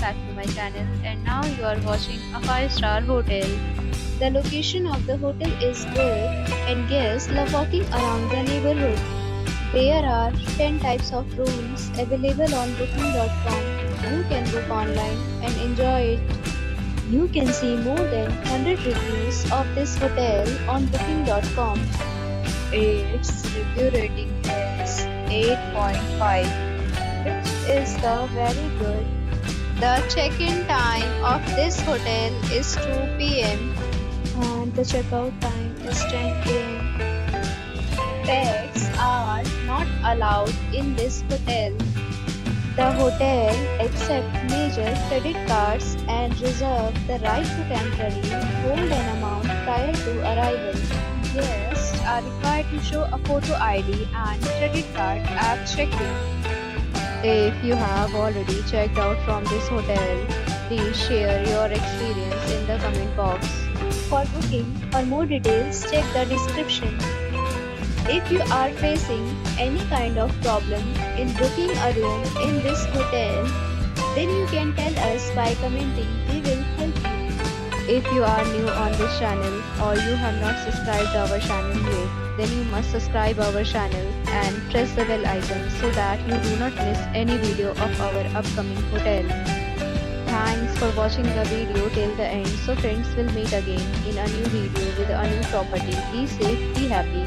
back to my channel, and now you are watching a 5-star hotel. The location of the hotel is good and guests love walking around the neighborhood. There are 10 types of rooms available on booking.com. You can book online and enjoy it. You can see more than 100 reviews of this hotel on booking.com. Its review rating is 8.5, which is the very good. The check-in time of this hotel is 2 p.m. and the checkout time is 10 a.m. Pets are not allowed in this hotel. The hotel accepts major credit cards and reserves the right to temporarily hold an amount prior to arrival. Guests are required to show a photo ID and credit card at check-in. If you have already checked out from this hotel, please share your experience in the comment box. For booking or more details, check the description. If you are facing any kind of problem in booking a room in this hotel, then you can tell us by commenting. We will help you. If you are new on this channel or you have not subscribed our channel yet, then you must subscribe our channel and press the bell icon so that you do not miss any video of our upcoming hotel. Thanks for watching the video till the end. So friends, will meet again in a new video with a new property. Be safe, be happy.